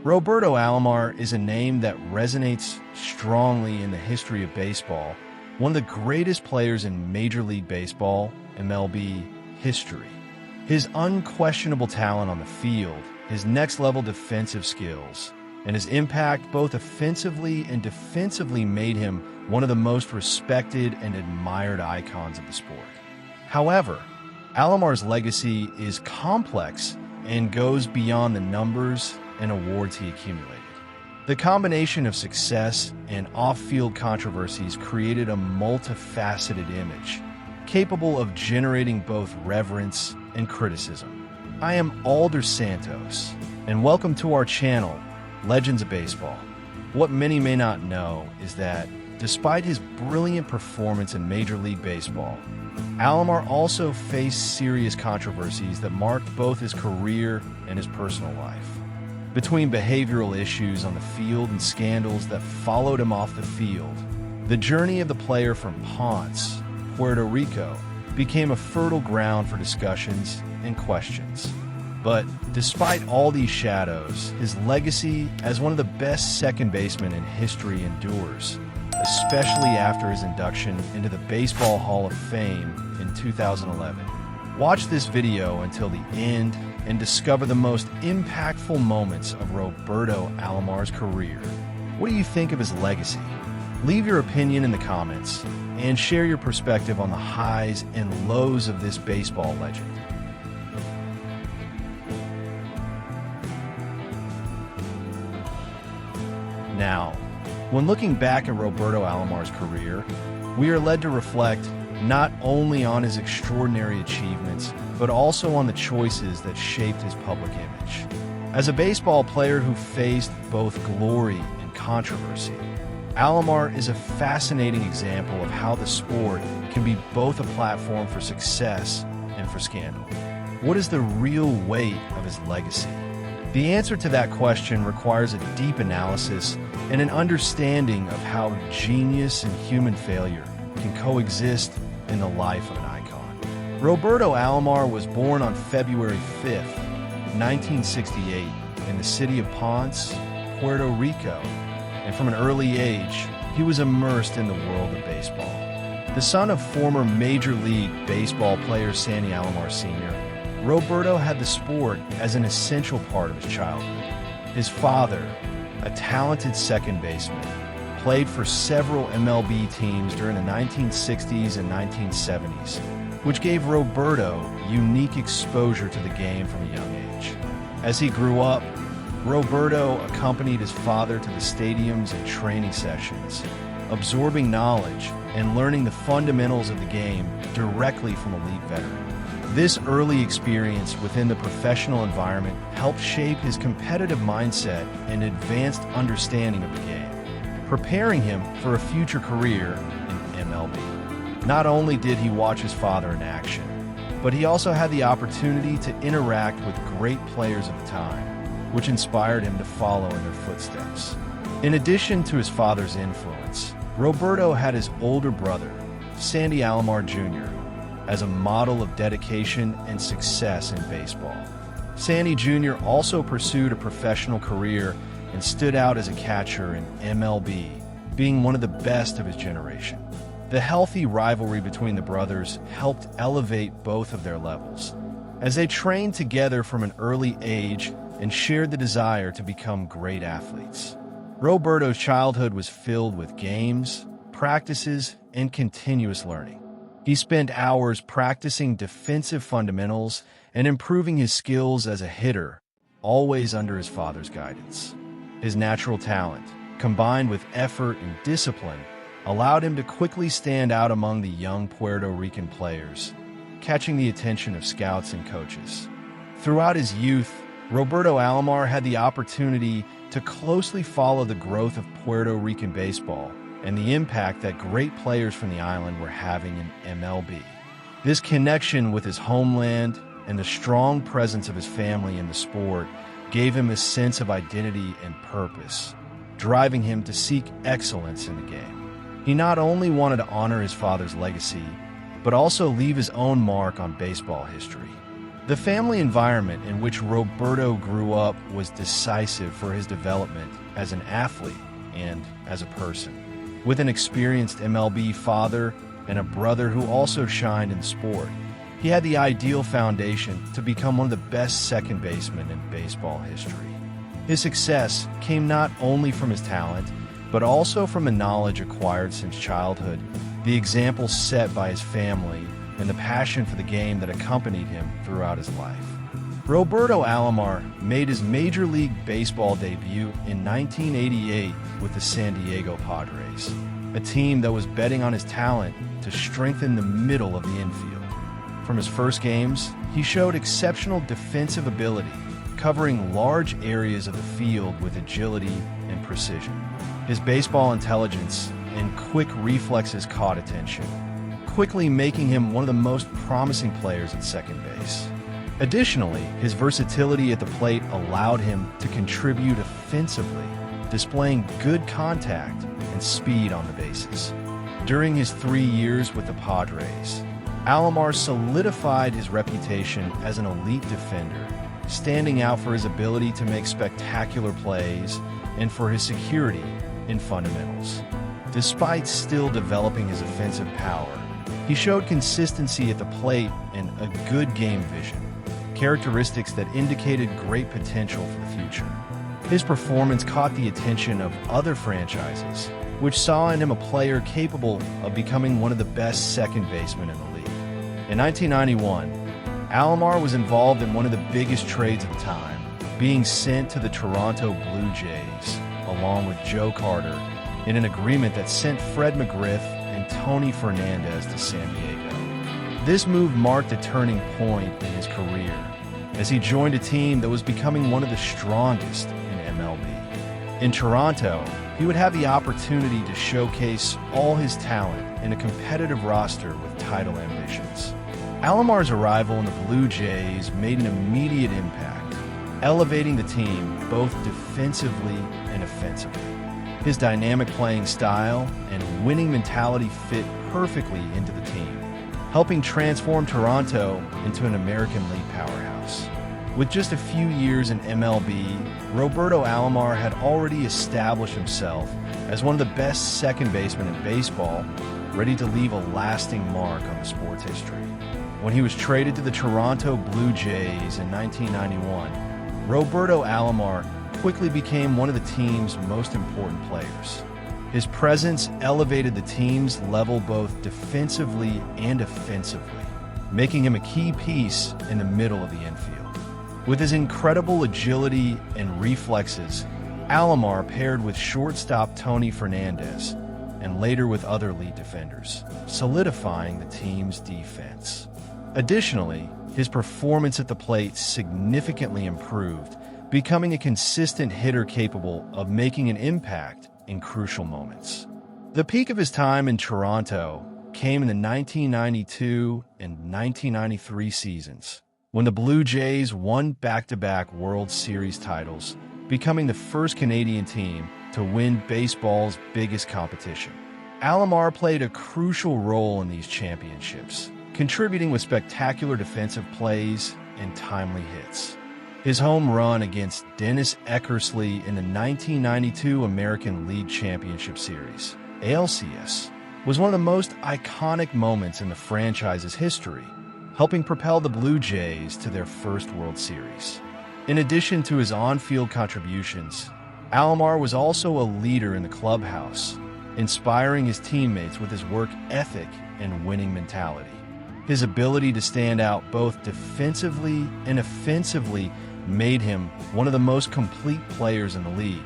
Roberto Alomar is a name that resonates strongly in the history of baseball, one of the greatest players in Major League Baseball, MLB, history. His unquestionable talent on the field, his next-level defensive skills, and his impact both offensively and defensively made him one of the most respected and admired icons of the sport. However, Alomar's legacy is complex and goes beyond the numbers and awards he accumulated. The combination of success and off-field controversies created a multifaceted image, capable of generating both reverence and criticism. I am Alder Santos, and welcome to our channel, Legends of Baseball. What many may not know is that, despite his brilliant performance in Major League Baseball, Alomar also faced serious controversies that marked both his career and his personal life. Between behavioral issues on the field and scandals that followed him off the field, the journey of the player from Ponce, Puerto Rico, became a fertile ground for discussions and questions. But despite all these shadows, his legacy as one of the best second basemen in history endures, especially after his induction into the Baseball Hall of Fame in 2011. Watch this video until the end and discover the most impactful moments of Roberto Alomar's career. What do you think of his legacy? Leave your opinion in the comments and share your perspective on the highs and lows of this baseball legend. Now, when looking back at Roberto Alomar's career, we are led to reflect not only on his extraordinary achievements, but also on the choices that shaped his public image. As a baseball player who faced both glory and controversy, Alomar is a fascinating example of how the sport can be both a platform for success and for scandal. What is the real weight of his legacy? The answer to that question requires a deep analysis and an understanding of how genius and human failure can coexist in the life of an icon. Roberto Alomar was born on February 5th, 1968, in the city of Ponce, Puerto Rico, and from an early age, he was immersed in the world of baseball. The son of former Major League Baseball player Sandy Alomar Sr., Roberto had the sport as an essential part of his childhood. His father, a talented second baseman, played for several MLB teams during the 1960s and 1970s, which gave Roberto unique exposure to the game from a young age. As he grew up, Roberto accompanied his father to the stadiums and training sessions, absorbing knowledge and learning the fundamentals of the game directly from a league veteran. This early experience within the professional environment helped shape his competitive mindset and advanced understanding of the game, preparing him for a future career in MLB. Not only did he watch his father in action, but he also had the opportunity to interact with great players of the time, which inspired him to follow in their footsteps. In addition to his father's influence, Roberto had his older brother, Sandy Alomar Jr., as a model of dedication and success in baseball. Sandy Jr. also pursued a professional career and stood out as a catcher in MLB, being one of the best of his generation. The healthy rivalry between the brothers helped elevate both of their levels, as they trained together from an early age and shared the desire to become great athletes. Roberto's childhood was filled with games, practices, and continuous learning. He spent hours practicing defensive fundamentals and improving his skills as a hitter, always under his father's guidance. His natural talent, combined with effort and discipline, allowed him to quickly stand out among the young Puerto Rican players, catching the attention of scouts and coaches. Throughout his youth, Roberto Alomar had the opportunity to closely follow the growth of Puerto Rican baseball and the impact that great players from the island were having in MLB. This connection with his homeland and the strong presence of his family in the sport gave him a sense of identity and purpose, driving him to seek excellence in the game. He not only wanted to honor his father's legacy, but also leave his own mark on baseball history. The family environment in which Roberto grew up was decisive for his development as an athlete and as a person. With an experienced MLB father and a brother who also shined in sport, he had the ideal foundation to become one of the best second basemen in baseball history. His success came not only from his talent, but also from the knowledge acquired since childhood, the example set by his family, and the passion for the game that accompanied him throughout his life. Roberto Alomar made his Major League Baseball debut in 1988 with the San Diego Padres, a team that was betting on his talent to strengthen the middle of the infield. From his first games, he showed exceptional defensive ability, covering large areas of the field with agility and precision. His baseball intelligence and quick reflexes caught attention, quickly making him one of the most promising players at second base. Additionally, his versatility at the plate allowed him to contribute offensively, displaying good contact and speed on the bases. During his 3 years with the Padres, Alomar solidified his reputation as an elite defender, standing out for his ability to make spectacular plays and for his security in fundamentals. Despite still developing his offensive power, he showed consistency at the plate and a good game vision, characteristics that indicated great potential for the future. His performance caught the attention of other franchises, which saw in him a player capable of becoming one of the best second basemen in the league. In 1991, Alomar was involved in one of the biggest trades of the time, being sent to the Toronto Blue Jays, along with Joe Carter, in an agreement that sent Fred McGriff and Tony Fernandez to San Diego. This move marked a turning point in his career, as he joined a team that was becoming one of the strongest in MLB. In Toronto, he would have the opportunity to showcase all his talent in a competitive roster with title ambitions. Alomar's arrival in the Blue Jays made an immediate impact, elevating the team both defensively and offensively. His dynamic playing style and winning mentality fit perfectly into the team, helping transform Toronto into an American League powerhouse. With just a few years in MLB, Roberto Alomar had already established himself as one of the best second basemen in baseball, ready to leave a lasting mark on the sport's history. When he was traded to the Toronto Blue Jays in 1991, Roberto Alomar quickly became one of the team's most important players. His presence elevated the team's level both defensively and offensively, making him a key piece in the middle of the infield. With his incredible agility and reflexes, Alomar paired with shortstop Tony Fernandez and later with other lead defenders, solidifying the team's defense. Additionally, his performance at the plate significantly improved, becoming a consistent hitter capable of making an impact in crucial moments. The peak of his time in Toronto came in the 1992 and 1993 seasons, when the Blue Jays won back-to-back World Series titles, becoming the first Canadian team to win baseball's biggest competition. Alomar played a crucial role in these championships, contributing with spectacular defensive plays and timely hits. His home run against Dennis Eckersley in the 1992 American League Championship Series, ALCS, was one of the most iconic moments in the franchise's history, helping propel the Blue Jays to their first World Series. In addition to his on-field contributions, Alomar was also a leader in the clubhouse, inspiring his teammates with his work ethic and winning mentality. His ability to stand out both defensively and offensively made him one of the most complete players in the league,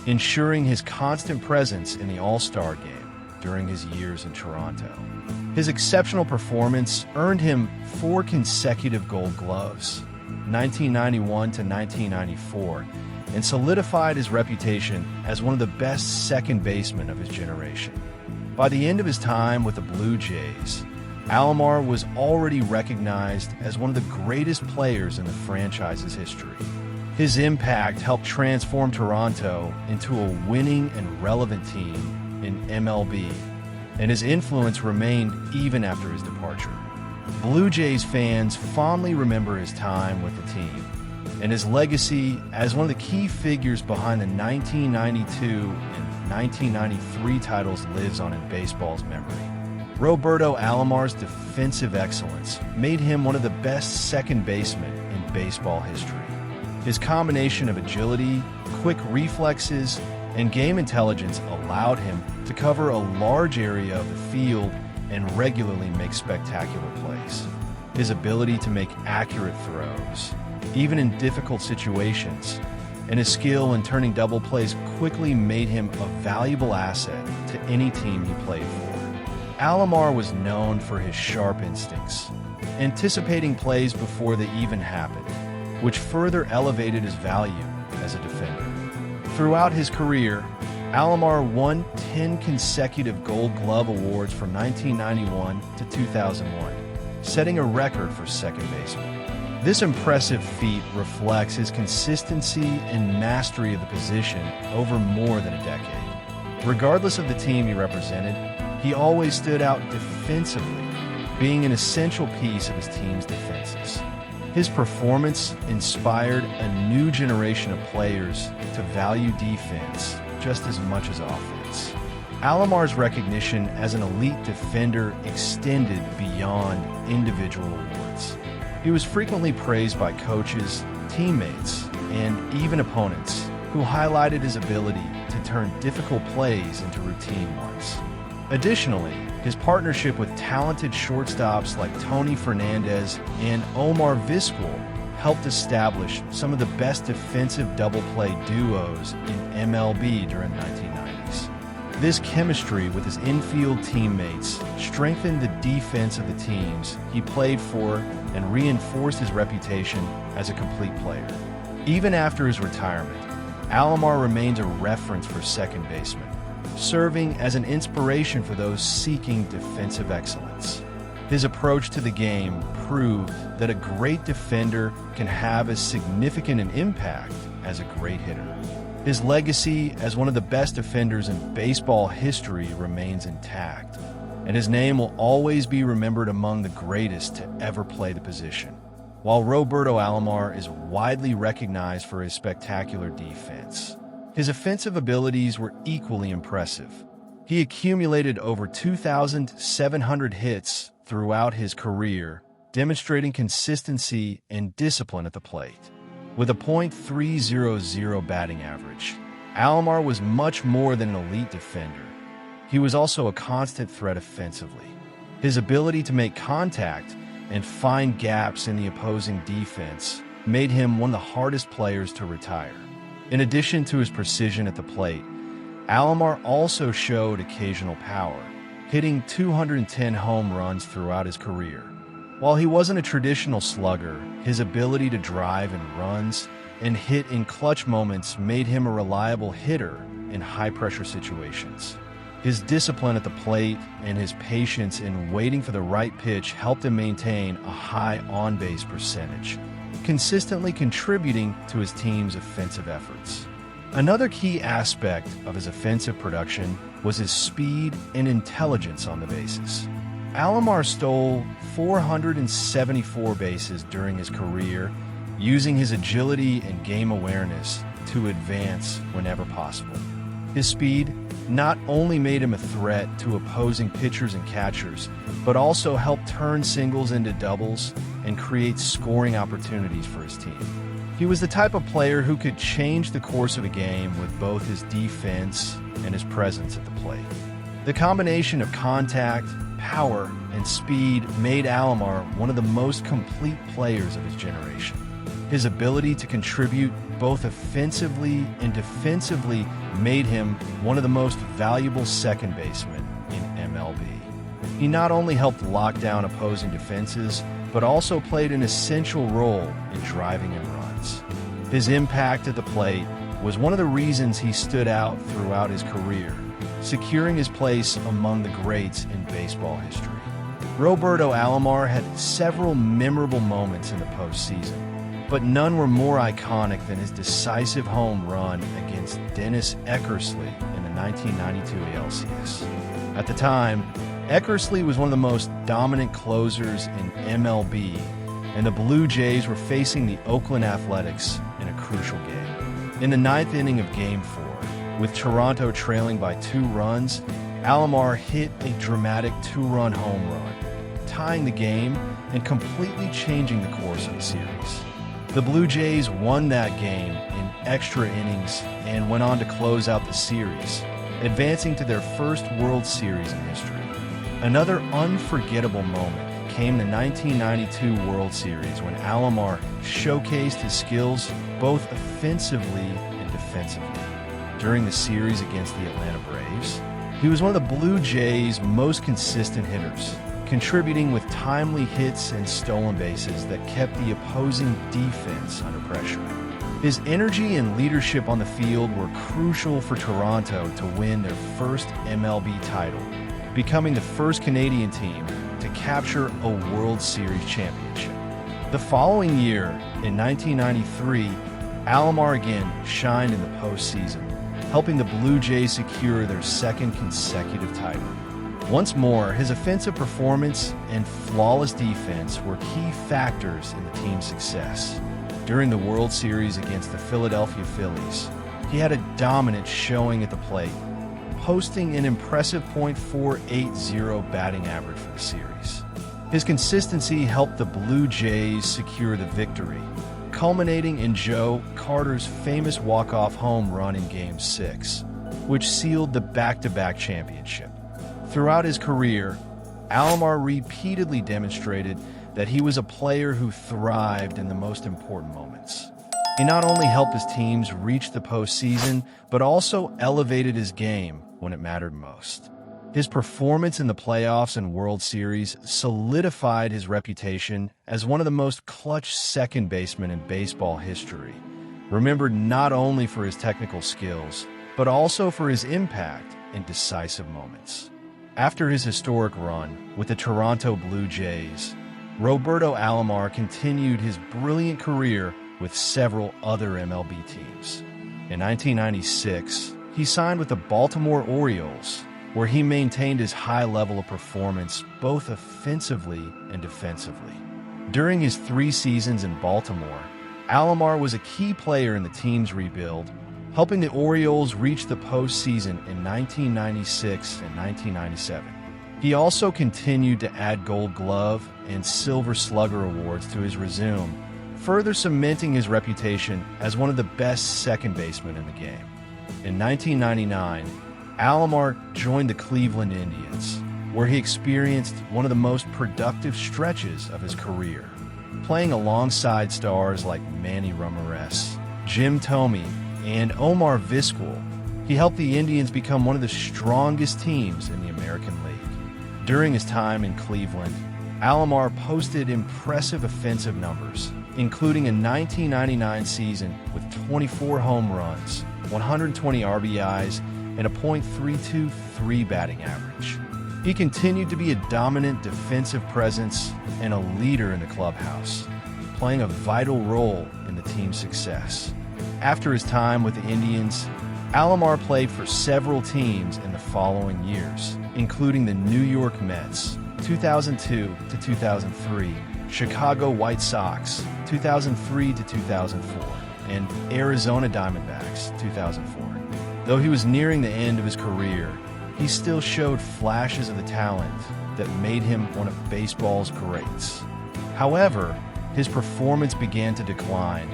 ensuring his constant presence in the All-Star game during his years in Toronto. His exceptional performance earned him 4 consecutive Gold Gloves, 1991 to 1994, and solidified his reputation as one of the best second basemen of his generation. By the end of his time with the Blue Jays, Alomar was already recognized as one of the greatest players in the franchise's history. His impact helped transform Toronto into a winning and relevant team in MLB, and his influence remained even after his departure. Blue Jays fans fondly remember his time with the team, and his legacy as one of the key figures behind the 1992 and 1993 titles lives on in baseball's memory. Roberto Alomar's defensive excellence made him one of the best second basemen in baseball history. His combination of agility, quick reflexes, and game intelligence allowed him to cover a large area of the field and regularly make spectacular plays. His ability to make accurate throws, even in difficult situations, and his skill in turning double plays quickly made him a valuable asset to any team he played for. Alomar was known for his sharp instincts, anticipating plays before they even happened, which further elevated his value as a defender. Throughout his career, Alomar won 10 consecutive Gold Glove awards from 1991 to 2001, setting a record for second baseman. This impressive feat reflects his consistency and mastery of the position over more than a decade. Regardless of the team he represented, he always stood out defensively, being an essential piece of his team's defenses. His performance inspired a new generation of players to value defense just as much as offense. Alomar's recognition as an elite defender extended beyond individual awards. He was frequently praised by coaches, teammates, and even opponents who highlighted his ability to turn difficult plays into routine ones. Additionally, his partnership with talented shortstops like Tony Fernandez and Omar Vizquel helped establish some of the best defensive double-play duos in MLB during the 1990s. This chemistry with his infield teammates strengthened the defense of the teams he played for and reinforced his reputation as a complete player. Even after his retirement, Alomar remains a reference for second basemen, serving as an inspiration for those seeking defensive excellence. His approach to the game proved that a great defender can have as significant an impact as a great hitter. His legacy as one of the best defenders in baseball history remains intact, and his name will always be remembered among the greatest to ever play the position. While Roberto Alomar is widely recognized for his spectacular defense, his offensive abilities were equally impressive. He accumulated over 2,700 hits throughout his career, demonstrating consistency and discipline at the plate. With a .300 batting average, Alomar was much more than an elite defender. He was also a constant threat offensively. His ability to make contact and find gaps in the opposing defense made him one of the hardest players to retire. In addition to his precision at the plate, Alomar also showed occasional power, hitting 210 home runs throughout his career. While he wasn't a traditional slugger, his ability to drive in runs and hit in clutch moments made him a reliable hitter in high-pressure situations. His discipline at the plate and his patience in waiting for the right pitch helped him maintain a high on-base percentage, consistently contributing to his team's offensive efforts. Another key aspect of his offensive production was his speed and intelligence on the bases. Alomar stole 474 bases during his career, using his agility and game awareness to advance whenever possible. His speed not only made him a threat to opposing pitchers and catchers, but also helped turn singles into doubles and create scoring opportunities for his team. He was the type of player who could change the course of a game with both his defense and his presence at the plate. The combination of contact, power, and speed made Alomar one of the most complete players of his generation. His ability to contribute both offensively and defensively made him one of the most valuable second basemen in MLB. He not only helped lock down opposing defenses, but also played an essential role in driving in runs. His impact at the plate was one of the reasons he stood out throughout his career, securing his place among the greats in baseball history. Roberto Alomar had several memorable moments in the postseason, but none were more iconic than his decisive home run against Dennis Eckersley in the 1992 ALCS. At the time, Eckersley was one of the most dominant closers in MLB, and the Blue Jays were facing the Oakland Athletics in a crucial game. In the ninth inning of Game 4, with Toronto trailing by 2 runs, Alomar hit a dramatic 2-run home run, tying the game and completely changing the course of the series. The Blue Jays won that game in extra innings and went on to close out the series, advancing to their first World Series in history. Another unforgettable moment came the 1992 World Series when Alomar showcased his skills both offensively and defensively. During the series against the Atlanta Braves, he was one of the Blue Jays' most consistent hitters, contributing with timely hits and stolen bases that kept the opposing defense under pressure. His energy and leadership on the field were crucial for Toronto to win their first MLB title, becoming the first Canadian team to capture a World Series championship. The following year, in 1993, Alomar again shined in the postseason, helping the Blue Jays secure their second consecutive title. Once more, his offensive performance and flawless defense were key factors in the team's success. During the World Series against the Philadelphia Phillies, he had a dominant showing at the plate, posting an impressive .480 batting average for the series. His consistency helped the Blue Jays secure the victory, culminating in Joe Carter's famous walk-off home run in Game 6, which sealed the back-to-back championship. Throughout his career, Alomar repeatedly demonstrated that he was a player who thrived in the most important moments. He not only helped his teams reach the postseason, but also elevated his game when it mattered most. His performance in the playoffs and World Series solidified his reputation as one of the most clutch second basemen in baseball history, remembered not only for his technical skills, but also for his impact in decisive moments. After his historic run with the Toronto Blue Jays, Roberto Alomar continued his brilliant career with several other MLB teams. In 1996, he signed with the Baltimore Orioles, where he maintained his high level of performance both offensively and defensively. During his 3 seasons in Baltimore, Alomar was a key player in the team's rebuild, helping the Orioles reach the postseason in 1996 and 1997. He also continued to add Gold Glove and Silver Slugger awards to his resume, further cementing his reputation as one of the best second basemen in the game. In 1999, Alomar joined the Cleveland Indians, where he experienced one of the most productive stretches of his career. Playing alongside stars like Manny Ramirez, Jim Thome, and Omar Vizquel, he helped the Indians become one of the strongest teams in the American League. During his time in Cleveland, Alomar posted impressive offensive numbers, including a 1999 season with 24 home runs, 120 RBIs, and a .323 batting average. He continued to be a dominant defensive presence and a leader in the clubhouse, playing a vital role in the team's success. After his time with the Indians, Alomar played for several teams in the following years, including the New York Mets, 2002 to 2003, Chicago White Sox, 2003 to 2004, and Arizona Diamondbacks, 2004. Though he was nearing the end of his career, he still showed flashes of the talent that made him one of baseball's greats. However, his performance began to decline,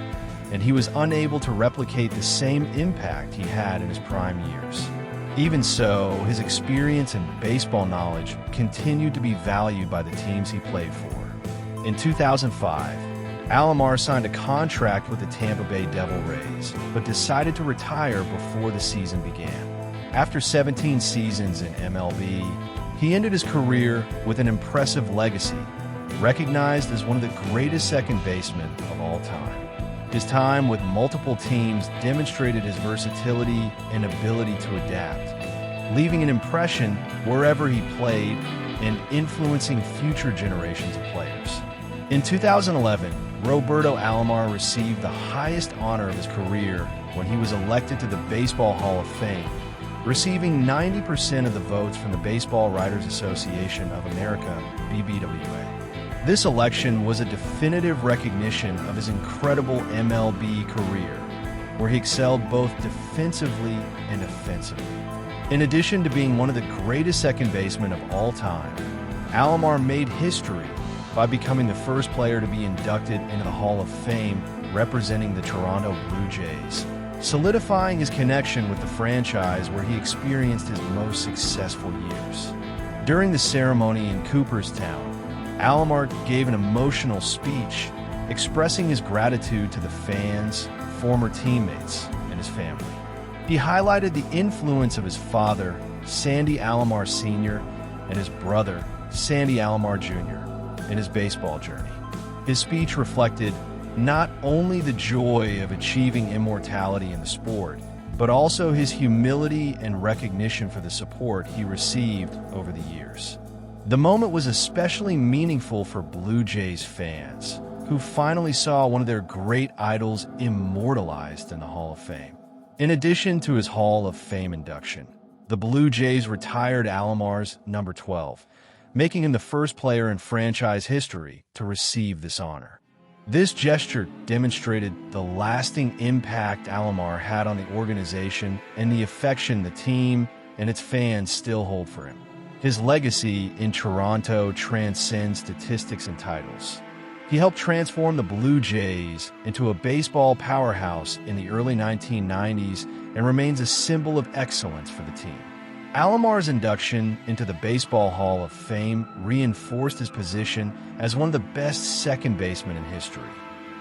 and he was unable to replicate the same impact he had in his prime years. Even so, his experience and baseball knowledge continued to be valued by the teams he played for. In 2005, Alomar signed a contract with the Tampa Bay Devil Rays, but decided to retire before the season began. After 17 seasons in MLB, he ended his career with an impressive legacy, recognized as one of the greatest second basemen of all time. His time with multiple teams demonstrated his versatility and ability to adapt, leaving an impression wherever he played and influencing future generations of players. In 2011, Roberto Alomar received the highest honor of his career when he was elected to the Baseball Hall of Fame, receiving 90% of the votes from the Baseball Writers Association of America, BBWA. This election was a definitive recognition of his incredible MLB career, where he excelled both defensively and offensively. In addition to being one of the greatest second basemen of all time, Alomar made history by becoming the first player to be inducted into the Hall of Fame representing the Toronto Blue Jays, solidifying his connection with the franchise where he experienced his most successful years. During the ceremony in Cooperstown, Alomar gave an emotional speech expressing his gratitude to the fans, former teammates, and his family. He highlighted the influence of his father, Sandy Alomar Sr., and his brother, Sandy Alomar Jr., in his baseball journey. His speech reflected not only the joy of achieving immortality in the sport, but also his humility and recognition for the support he received over the years. The moment was especially meaningful for Blue Jays fans, who finally saw one of their great idols immortalized in the Hall of Fame. In addition to his Hall of Fame induction, the Blue Jays retired Alomar's number 12, making him the first player in franchise history to receive this honor. This gesture demonstrated the lasting impact Alomar had on the organization and the affection the team and its fans still hold for him. His legacy in Toronto transcends statistics and titles. He helped transform the Blue Jays into a baseball powerhouse in the early 1990s and remains a symbol of excellence for the team. Alomar's induction into the Baseball Hall of Fame reinforced his position as one of the best second basemen in history.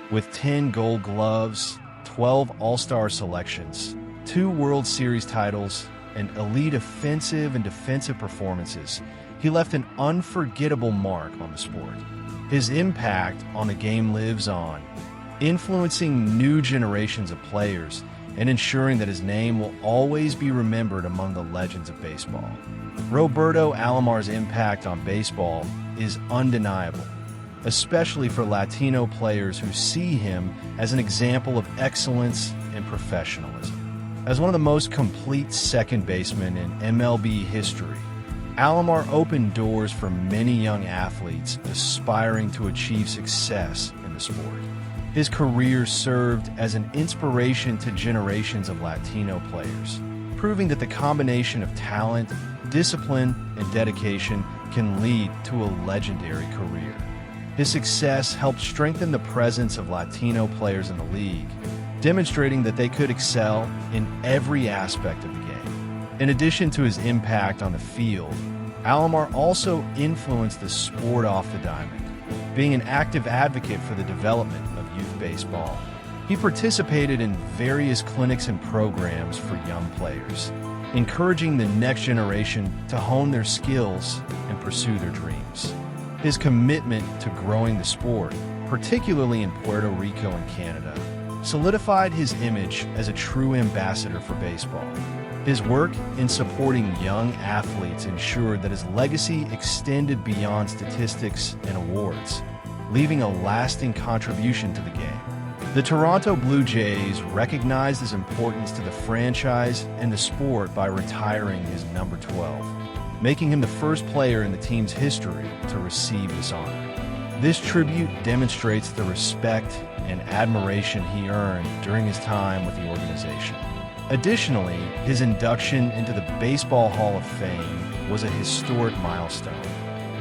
With 10 Gold Gloves, 12 All-Star selections, 2 World Series titles, and elite offensive and defensive performances, he left an unforgettable mark on the sport. His impact on the game lives on, influencing new generations of players and ensuring that his name will always be remembered among the legends of baseball. Roberto Alomar's impact on baseball is undeniable, especially for Latino players who see him as an example of excellence and professionalism. As one of the most complete second basemen in MLB history, Alomar opened doors for many young athletes aspiring to achieve success in the sport. His career served as an inspiration to generations of Latino players, proving that the combination of talent, discipline, and dedication can lead to a legendary career. His success helped strengthen the presence of Latino players in the league, demonstrating that they could excel in every aspect of the game. In addition to his impact on the field, Alomar also influenced the sport off the diamond, being an active advocate for the development of youth baseball. He participated in various clinics and programs for young players, encouraging the next generation to hone their skills and pursue their dreams. His commitment to growing the sport, particularly in Puerto Rico and Canada, solidified his image as a true ambassador for baseball. His work in supporting young athletes ensured that his legacy extended beyond statistics and awards, leaving a lasting contribution to the game. The Toronto Blue Jays recognized his importance to the franchise and the sport by retiring his number 12, making him the first player in the team's history to receive this honor. This tribute demonstrates the respect and admiration he earned during his time with the organization. Additionally, his induction into the Baseball Hall of Fame was a historic milestone,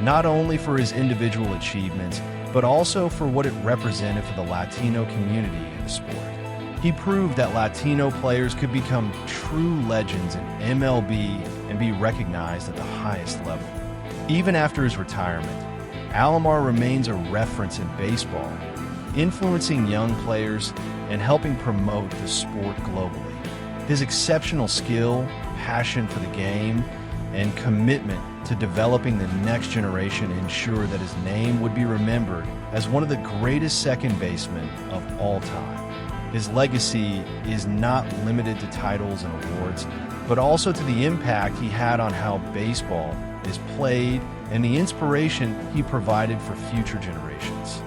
not only for his individual achievements, but also for what it represented for the Latino community in the sport. He proved that Latino players could become true legends in MLB and be recognized at the highest level. Even after his retirement, Alomar remains a reference in baseball, influencing young players and helping promote the sport globally. His exceptional skill, passion for the game, and commitment to developing the next generation ensured that his name would be remembered as one of the greatest second basemen of all time. His legacy is not limited to titles and awards, but also to the impact he had on how baseball is played and the inspiration he provided for future generations.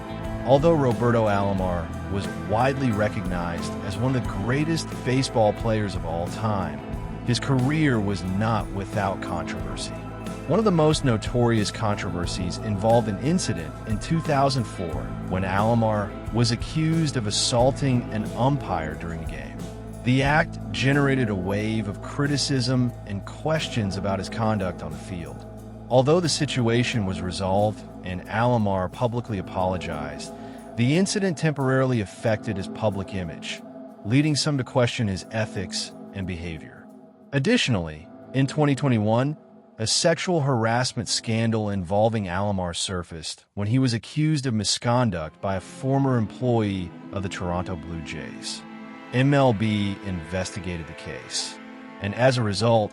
Although Roberto Alomar was widely recognized as one of the greatest baseball players of all time, his career was not without controversy. One of the most notorious controversies involved an incident in 2004 when Alomar was accused of assaulting an umpire during a game. The act generated a wave of criticism and questions about his conduct on the field. Although the situation was resolved and Alomar publicly apologized, the incident temporarily affected his public image, leading some to question his ethics and behavior. Additionally, in 2021, a sexual harassment scandal involving Alomar surfaced when he was accused of misconduct by a former employee of the Toronto Blue Jays. MLB investigated the case, and as a result,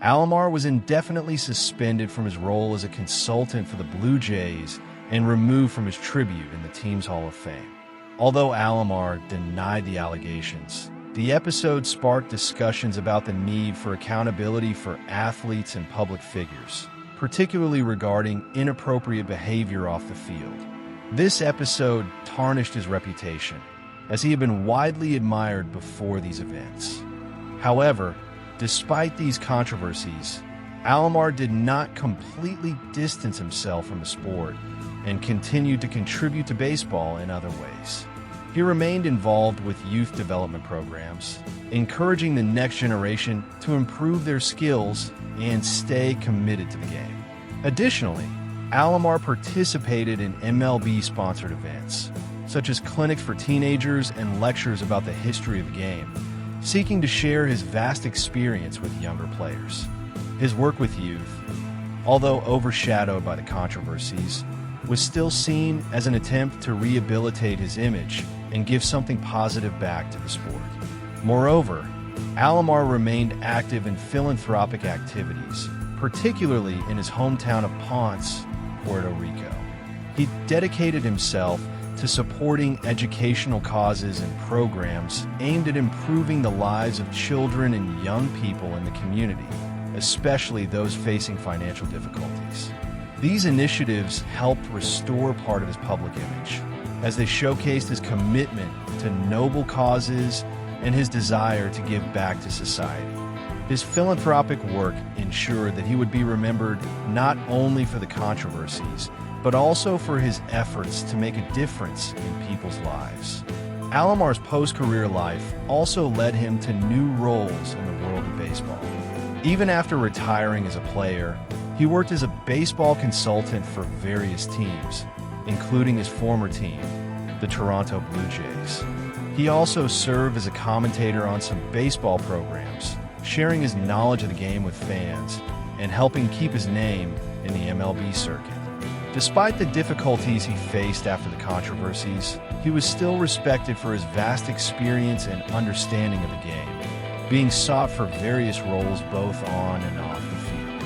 Alomar was indefinitely suspended from his role as a consultant for the Blue Jays and removed from his tribute in the team's Hall of Fame. Although Alomar denied the allegations, the episode sparked discussions about the need for accountability for athletes and public figures, particularly regarding inappropriate behavior off the field. This episode tarnished his reputation, as he had been widely admired before these events. However, despite these controversies, Alomar did not completely distance himself from the sport and continued to contribute to baseball in other ways. He remained involved with youth development programs, encouraging the next generation to improve their skills and stay committed to the game. Additionally, Alomar participated in MLB-sponsored events, such as clinics for teenagers and lectures about the history of the game, seeking to share his vast experience with younger players. His work with youth, although overshadowed by the controversies, was still seen as an attempt to rehabilitate his image and give something positive back to the sport. Moreover, Alomar remained active in philanthropic activities, particularly in his hometown of Ponce, Puerto Rico. He dedicated himself to supporting educational causes and programs aimed at improving the lives of children and young people in the community, especially those facing financial difficulties. These initiatives helped restore part of his public image, as they showcased his commitment to noble causes and his desire to give back to society. His philanthropic work ensured that he would be remembered not only for the controversies, but also for his efforts to make a difference in people's lives. Alomar's post-career life also led him to new roles in the world of baseball. Even after retiring as a player, he worked as a baseball consultant for various teams, including his former team, the Toronto Blue Jays. He also served as a commentator on some baseball programs, sharing his knowledge of the game with fans and helping keep his name in the MLB circuit. Despite the difficulties he faced after the controversies, he was still respected for his vast experience and understanding of the game, being sought for various roles both on and off the field.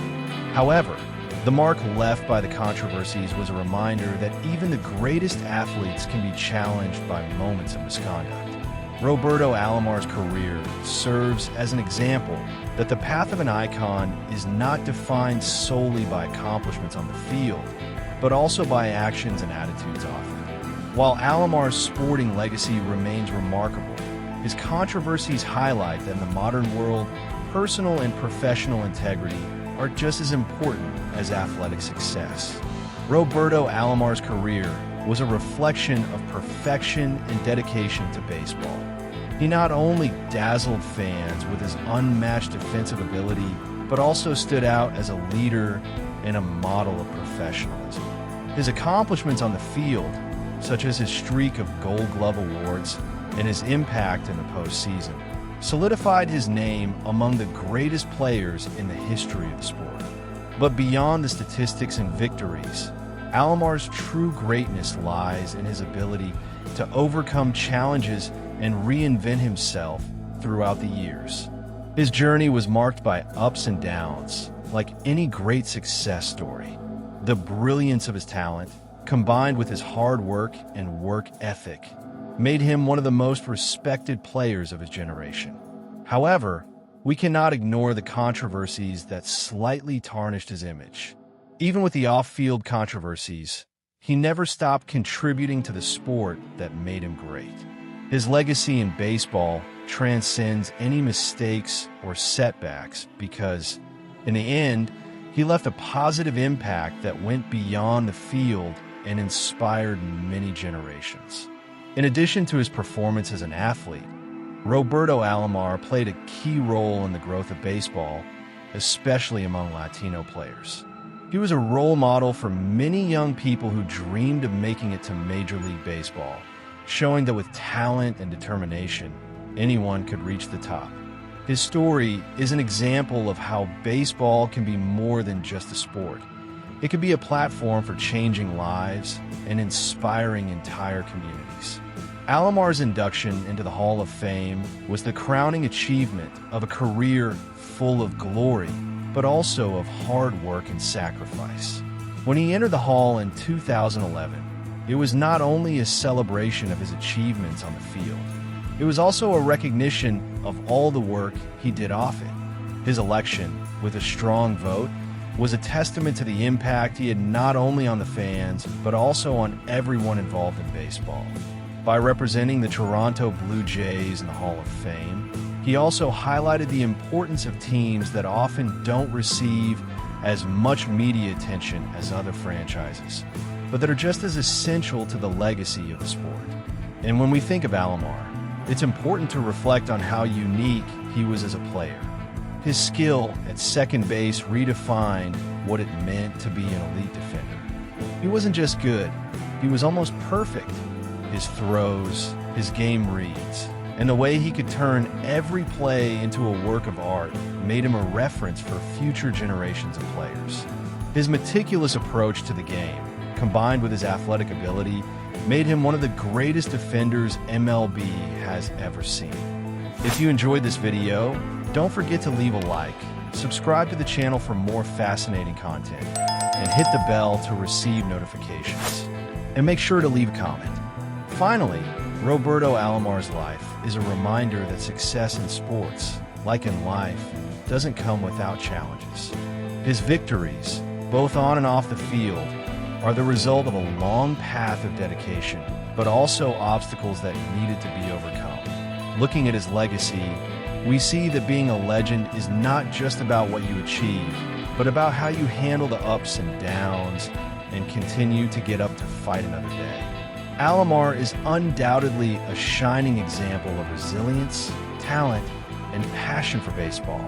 However, the mark left by the controversies was a reminder that even the greatest athletes can be challenged by moments of misconduct. Roberto Alomar's career serves as an example that the path of an icon is not defined solely by accomplishments on the field, but also by actions and attitudes off it. While Alomar's sporting legacy remains remarkable, his controversies highlight that in the modern world, personal and professional integrity are just as important as athletic success. Roberto Alomar's career was a reflection of perfection and dedication to baseball. He not only dazzled fans with his unmatched defensive ability, but also stood out as a leader and a model of professionalism. His accomplishments on the field, such as his streak of Gold Glove awards and his impact in the postseason, solidified his name among the greatest players in the history of the sport. But beyond the statistics and victories, Alomar's true greatness lies in his ability to overcome challenges and reinvent himself throughout the years. His journey was marked by ups and downs, like any great success story. The brilliance of his talent, combined with his hard work and work ethic, made him one of the most respected players of his generation. However, we cannot ignore the controversies that slightly tarnished his image. Even with the off-field controversies, he never stopped contributing to the sport that made him great. His legacy in baseball transcends any mistakes or setbacks because, in the end, he left a positive impact that went beyond the field and inspired many generations. In addition to his performance as an athlete, Roberto Alomar played a key role in the growth of baseball, especially among Latino players. He was a role model for many young people who dreamed of making it to Major League Baseball, showing that with talent and determination, anyone could reach the top. His story is an example of how baseball can be more than just a sport. It can be a platform for changing lives and inspiring entire communities. Alomar's induction into the Hall of Fame was the crowning achievement of a career full of glory, but also of hard work and sacrifice. When he entered the Hall in 2011, it was not only a celebration of his achievements on the field, it was also a recognition of all the work he did off it. His election, with a strong vote, was a testament to the impact he had not only on the fans, but also on everyone involved in baseball. By representing the Toronto Blue Jays in the Hall of Fame, he also highlighted the importance of teams that often don't receive as much media attention as other franchises, but that are just as essential to the legacy of the sport. And when we think of Alomar, it's important to reflect on how unique he was as a player. His skill at second base redefined what it meant to be an elite defender. He wasn't just good, he was almost perfect. His throws, his game reads, and the way he could turn every play into a work of art made him a reference for future generations of players. His meticulous approach to the game, combined with his athletic ability, made him one of the greatest defenders MLB has ever seen. If you enjoyed this video, don't forget to leave a like, subscribe to the channel for more fascinating content, and hit the bell to receive notifications. And make sure to leave a comment. Finally, Roberto Alomar's life is a reminder that success in sports, like in life, doesn't come without challenges. His victories, both on and off the field, are the result of a long path of dedication, but also obstacles that needed to be overcome. Looking at his legacy, we see that being a legend is not just about what you achieve, but about how you handle the ups and downs and continue to get up to fight another day. Alomar is undoubtedly a shining example of resilience, talent, and passion for baseball.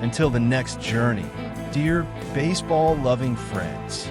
Until the next journey, dear baseball-loving friends,